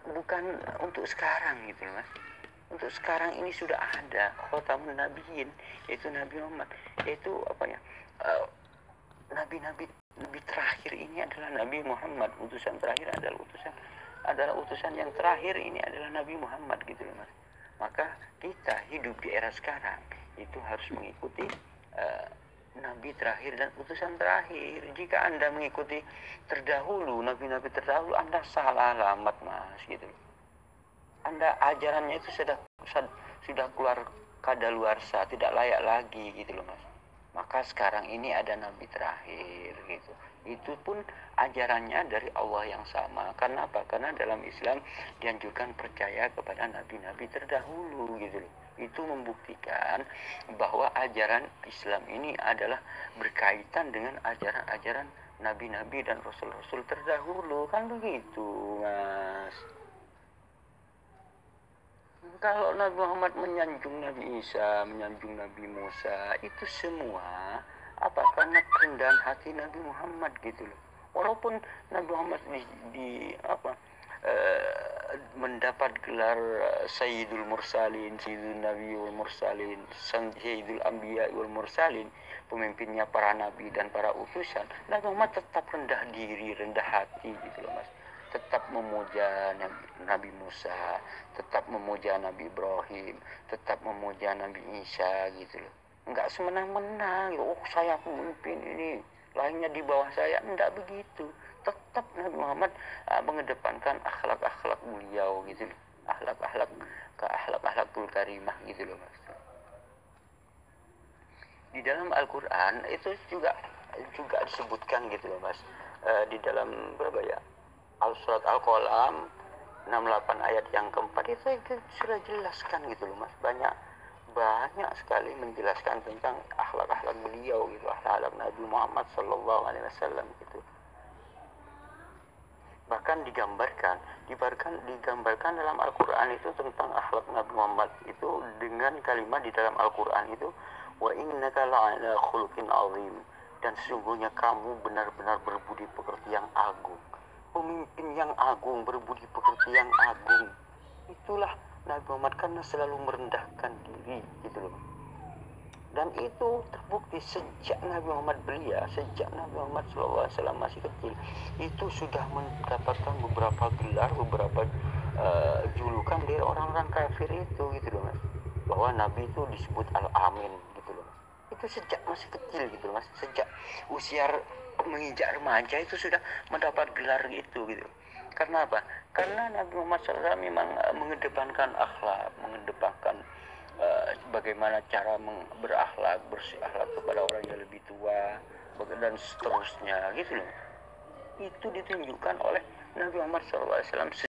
bukan untuk sekarang gitu loh Mas. Untuk sekarang ini sudah ada khotamun nabiyin, yaitu Nabi Muhammad, yaitu nabi-nabi terakhir ini adalah Nabi Muhammad. Utusan terakhir adalah utusan yang terakhir ini adalah Nabi Muhammad gitu loh Mas. Maka kita hidup di era sekarang itu harus mengikuti Nabi terakhir dan utusan terakhir. Jika Anda mengikuti terdahulu, nabi-nabi terdahulu, Anda salah alamat Mas gitu. Anda ajarannya itu sudah keluar kadaluarsa, tidak layak lagi gitu loh Mas. Maka sekarang ini ada nabi terakhir gitu. Itu pun ajarannya dari Allah yang sama. Karena apa? Karena dalam Islam dianjurkan percaya kepada nabi-nabi terdahulu gitu loh. Itu membuktikan bahwa ajaran Islam ini adalah berkaitan dengan ajaran-ajaran nabi-nabi dan rasul-rasul terdahulu. Kan begitu Mas. Kalau Nabi Muhammad menyanjung Nabi Isa, menyanjung Nabi Musa, itu semua karena kerendahan hati Nabi Muhammad gitu loh. Walaupun Nabi Muhammad mendapat gelar Sayyidul Mursalin, Sayyidul Nabi wal Mursalin, Sayyidul Anbiya wal Mursalin, pemimpinnya para nabi dan para utusan, Nabi Muhammad tetap rendah diri, rendah hati gitu loh Mas. Tetap memuja Nabi Musa, tetap memuja Nabi Ibrahim, tetap memuja Nabi Isa gitu loh. Enggak semena-mena, oh saya pemimpin ini, lainnya di bawah saya, enggak begitu. Tetap Nabi Muhammad mengedepankan akhlak-akhlak beliau gitu loh. Akhlakul karimah gitu loh Mas. Di dalam Al-Qur'an itu juga disebutkan gitu loh Mas. Di dalam berapa ya? Surat Al-Qalam 68 ayat yang keempat itu sudah jelaskan gitu loh Mas. Banyak sekali menjelaskan tentang akhlak beliau gitu, akhlak Nabi Muhammad SAW gitu. Bahkan digambarkan dalam Al-Qur'an itu tentang akhlak Nabi Muhammad itu dengan kalimat di dalam Al-Qur'an itu, wa innaka la'ala khuluqin azim, dan sesungguhnya kamu benar-benar berbudi pekerti yang agung. Pemimpin yang agung, berbudi pekerti yang agung. Itulah Nabi Muhammad, karena selalu merendahkan diri gitu loh. Dan itu terbukti sejak Nabi Muhammad SAW masih kecil, itu sudah mendapatkan beberapa gelar, beberapa julukan dari orang-orang kafir itu gitu loh Mas. Bahwa Nabi itu disebut Al-Amin gitu loh. Itu sejak masih kecil gitu loh Mas. Sejak usia menginjak remaja itu sudah mendapat gelar itu gitu. Karena apa? Karena Nabi Muhammad SAW memang mengedepankan akhlak, mengedepankan bagaimana cara berakhlak, bersih akhlak kepada orang yang lebih tua dan seterusnya gitu loh. Itu ditunjukkan oleh Nabi Muhammad SAW sejak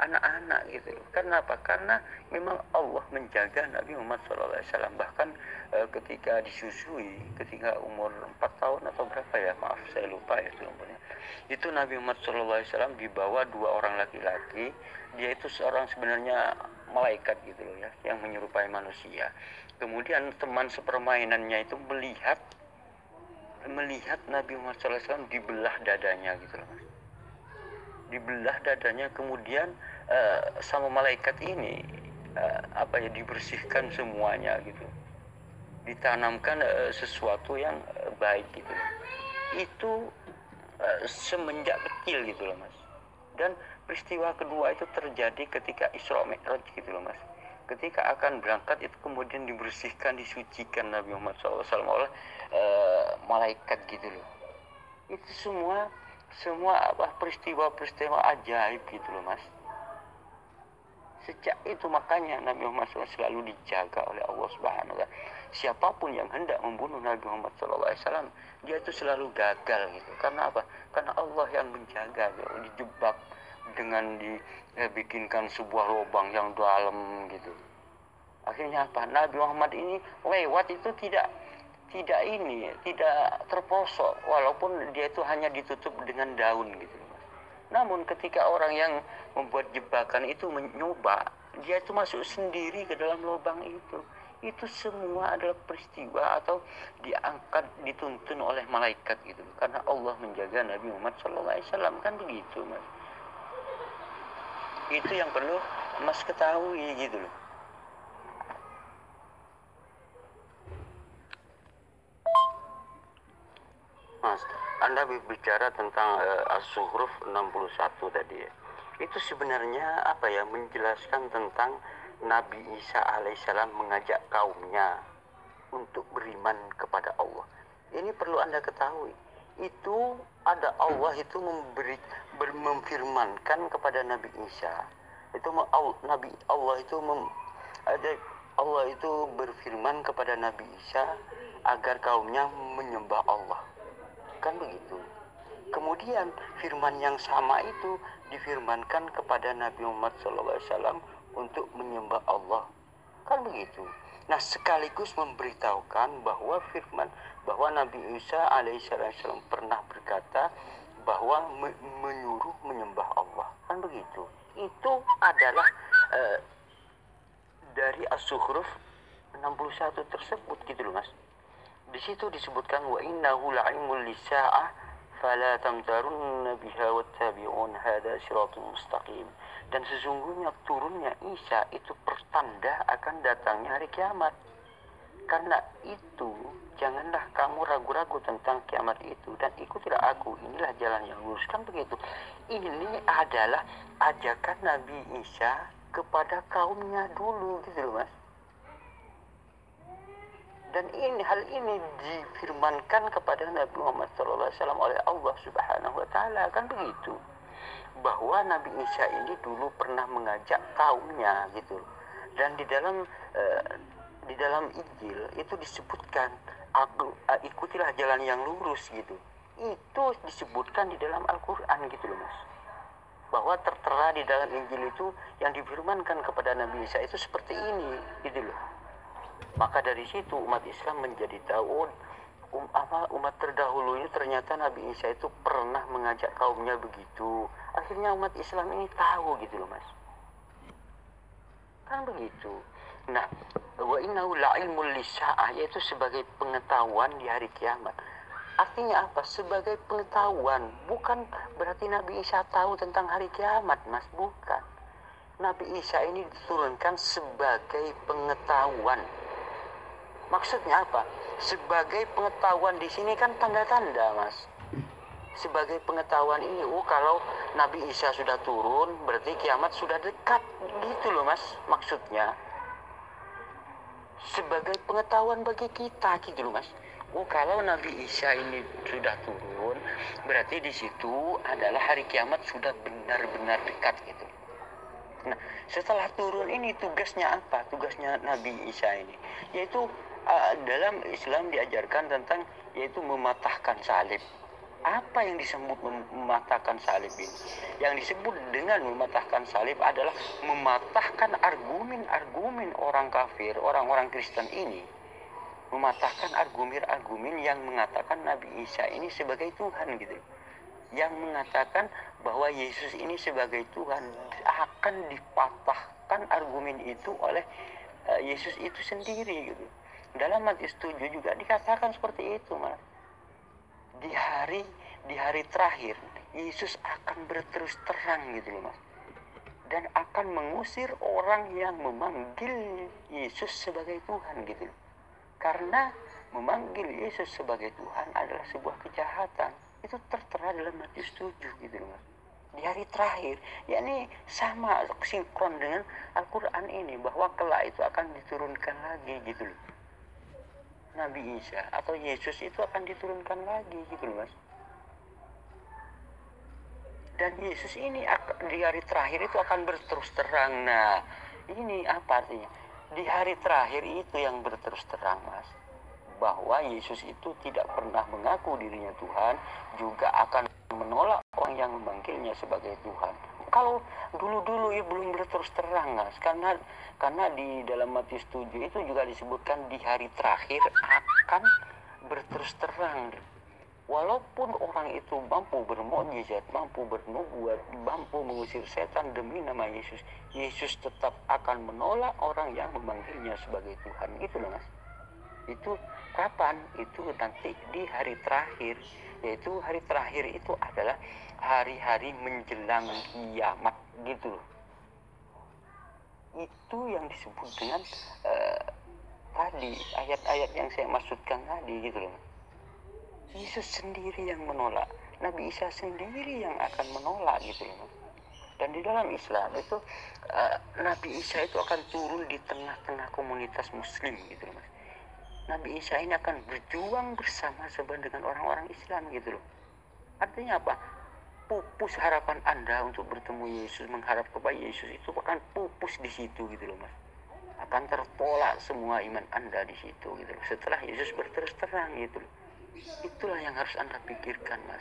anak-anak gitu loh. Karena apa? Karena memang Allah menjaga Nabi Muhammad SAW. Bahkan ketika disusui, ketika umur 4 tahun atau berapa ya, maaf saya lupa ya umurnya, itu Nabi Muhammad SAW dibawa 2 orang laki-laki. Dia itu seorang sebenarnya malaikat gitu loh ya, yang menyerupai manusia. Kemudian teman sepermainannya itu melihat Nabi Muhammad SAW dibelah dadanya gitu loh Mas. Dibelah dadanya, kemudian sama malaikat ini dibersihkan semuanya gitu. Ditanamkan sesuatu yang baik gitu loh. Itu semenjak kecil gitu loh Mas. Dan peristiwa kedua itu terjadi ketika Isra Mi'raj gitu loh Mas. Ketika akan berangkat itu kemudian dibersihkan, disucikan Nabi Muhammad SAW oleh malaikat gitu loh. Itu semua peristiwa-peristiwa ajaib gitu loh Mas. Sejak itu makanya Nabi Muhammad SAW selalu dijaga oleh Allah Subhanahu wa Ta'ala. Siapapun yang hendak membunuh Nabi Muhammad SAW, dia itu selalu gagal gitu. Karena apa? Karena Allah yang menjaga, gitu. Dijebak dengan dibikinkan sebuah lubang yang dalam gitu. Akhirnya apa? Nabi Muhammad ini lewat itu tidak terposok, walaupun dia itu hanya ditutup dengan daun gitu. Namun ketika orang yang membuat jebakan itu mencoba, dia itu masuk sendiri ke dalam lubang itu. Itu semua adalah peristiwa atau diangkat, dituntun oleh malaikat gitu. Karena Allah menjaga Nabi Muhammad SAW, kan begitu Mas. Itu yang perlu Mas ketahui gitu loh. Mas, Anda bicara tentang As-Zukhruf 61 tadi ya. Itu sebenarnya apa ya, menjelaskan tentang Nabi Isa alaihissalam mengajak kaumnya untuk beriman kepada Allah. Ini perlu Anda ketahui. Itu ada Allah itu memfirmankan kepada Nabi Isa. Allah itu berfirman kepada Nabi Isa agar kaumnya menyembah Allah. Kan begitu. Kemudian firman yang sama itu difirmankan kepada Nabi Muhammad SAW untuk menyembah Allah. Kan begitu. Nah, sekaligus memberitahukan bahwa Nabi Isa alaihissalam pernah berkata bahwa menyuruh menyembah Allah. Kan begitu. Itu adalah dari As-Zukhruf 61 tersebut gitu loh Mas. Di situ disebutkan wa innahu la'ilmul lisa'ah fala tamtarunna biha wattabi'un hada siratul mustaqim. Dan sesungguhnya turunnya Isa itu pertanda akan datangnya hari kiamat. Karena itu janganlah kamu ragu-ragu tentang kiamat itu dan ikutilah aku, inilah jalan yang lurus. Kan begitu. Ini adalah ajakan Nabi Isa kepada kaumnya dulu gitu loh Mas. Dan hal ini difirmankan kepada Nabi Muhammad SAW oleh Allah Subhanahu wa Ta'ala, kan begitu. Bahwa Nabi Isa ini dulu pernah mengajak kaumnya gitu. Dan di dalam Injil itu disebutkan ikutilah jalan yang lurus gitu. Itu disebutkan di dalam Al-Qur'an gitu loh Mas. Bahwa tertera di dalam Injil itu yang difirmankan kepada Nabi Isa itu seperti ini gitu loh. Maka dari situ umat Islam menjadi tahu umat terdahulu ini ternyata Nabi Isa itu pernah mengajak kaumnya begitu. Akhirnya umat Islam ini tahu gitu loh Mas. Kan begitu. Nah, wa innahu la'ilmul lisa'ah, yaitu sebagai pengetahuan di hari kiamat. Artinya apa? Sebagai pengetahuan. Bukan berarti Nabi Isa tahu tentang hari kiamat Mas, bukan. Nabi Isa ini diturunkan sebagai pengetahuan. Maksudnya apa? Sebagai pengetahuan di sini kan tanda-tanda Mas. Sebagai pengetahuan ini, kalau Nabi Isa sudah turun, berarti kiamat sudah dekat, gitu loh Mas. Maksudnya sebagai pengetahuan bagi kita, gitu loh Mas. Kalau Nabi Isa ini sudah turun, berarti di situ adalah hari kiamat sudah benar-benar dekat, gitu. Nah, setelah turun ini tugasnya apa? Tugasnya Nabi Isa ini, yaitu dalam Islam diajarkan tentang yaitu mematahkan salib. Apa yang disebut mematahkan salib ini? Yang disebut dengan mematahkan salib adalah mematahkan argumen-argumen orang kafir, orang-orang Kristen ini. Mematahkan argumen-argumen yang mengatakan Nabi Isa ini sebagai Tuhan gitu. Yang mengatakan bahwa Yesus ini sebagai Tuhan, akan dipatahkan argumen itu oleh Yesus itu sendiri gitu. Dalam Matius 7 juga dikatakan seperti itu Mas. Di hari terakhir Yesus akan berterus terang gitu loh Mas. Dan akan mengusir orang yang memanggil Yesus sebagai Tuhan gitu loh. Karena memanggil Yesus sebagai Tuhan adalah sebuah kejahatan. Itu tertera dalam Matius 7 gitu loh Mas. Di hari terakhir, yakni sama sinkron dengan Al-Quran ini, bahwa kelak itu akan diturunkan lagi gitu loh. Nabi Isa atau Yesus itu akan diturunkan lagi gitu loh Mas. Dan Yesus ini di hari terakhir itu akan berterus terang. Nah, ini apa artinya? Di hari terakhir itu yang berterus terang Mas, bahwa Yesus itu tidak pernah mengaku dirinya Tuhan, juga akan menolak orang yang memanggilnya sebagai Tuhan. Kalau dulu-dulu ya belum berterus terang Mas, karena di dalam Matius 7 itu juga disebutkan di hari terakhir akan berterus terang. Walaupun orang itu mampu bermukjizat, mampu bernubuat, mampu mengusir setan demi nama Yesus, Yesus tetap akan menolak orang yang memanggilnya sebagai Tuhan. Gitu loh Mas. Itu kapan? Itu nanti di hari terakhir. Yaitu hari terakhir itu adalah hari-hari menjelang kiamat gitu loh. Itu yang disebut dengan tadi ayat-ayat yang saya maksudkan tadi gitu loh. Yesus sendiri yang menolak, Nabi Isa sendiri yang akan menolak gitu loh. Dan di dalam Islam itu Nabi Isa itu akan turun di tengah-tengah komunitas Muslim gitu loh Mas. Nabi Isa ini akan berjuang bersama-sama dengan orang-orang Islam gitu loh. Artinya apa? Pupus harapan Anda untuk bertemu Yesus, mengharap kepada Yesus itu akan pupus di situ gitu loh Mas. Akan tertolak semua iman Anda di situ gitu loh. Setelah Yesus berterus terang gitu loh. Itulah yang harus Anda pikirkan Mas.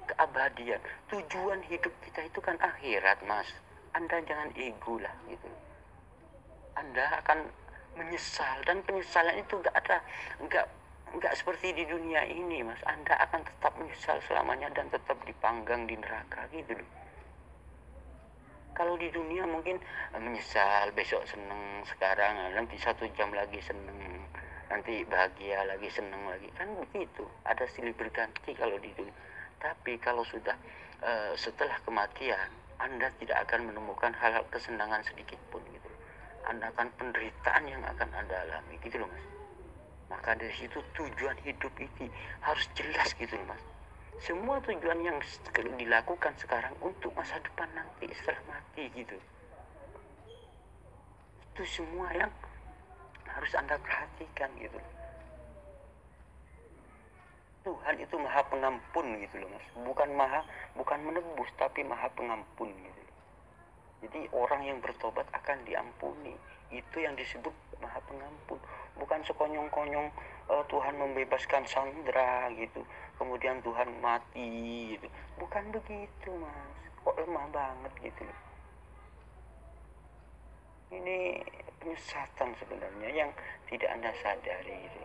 Keabadian, tujuan hidup kita itu kan akhirat Mas. Anda jangan ego lah gitu. Anda akan menyesal, dan penyesalan itu nggak seperti di dunia ini Mas. Anda akan tetap menyesal selamanya dan tetap dipanggang di neraka gitu loh. Kalau di dunia mungkin menyesal, besok seneng, sekarang nanti 1 jam lagi seneng, nanti bahagia lagi, seneng lagi, kan begitu, ada silih berganti kalau di dunia. Tapi kalau sudah setelah kematian, Anda tidak akan menemukan hal-hal kesenangan sedikit pun gitu. Anda akan penderitaan yang akan Anda alami gitu loh Mas. Maka dari situ tujuan hidup ini harus jelas gitu loh Mas. Semua tujuan yang dilakukan sekarang untuk masa depan nanti setelah mati gitu. Itu semua yang harus Anda perhatikan gitu. Tuhan itu maha pengampun gitu loh Mas. Bukan menebus, tapi maha pengampun gitu. Jadi orang yang bertobat akan diampuni. Itu yang disebut maha pengampun. Bukan sekonyong-konyong Tuhan membebaskan Sandra gitu, kemudian Tuhan mati gitu. Bukan begitu Mas. Kok lemah banget gitu loh. Ini penyesatan sebenarnya yang tidak Anda sadari gitu.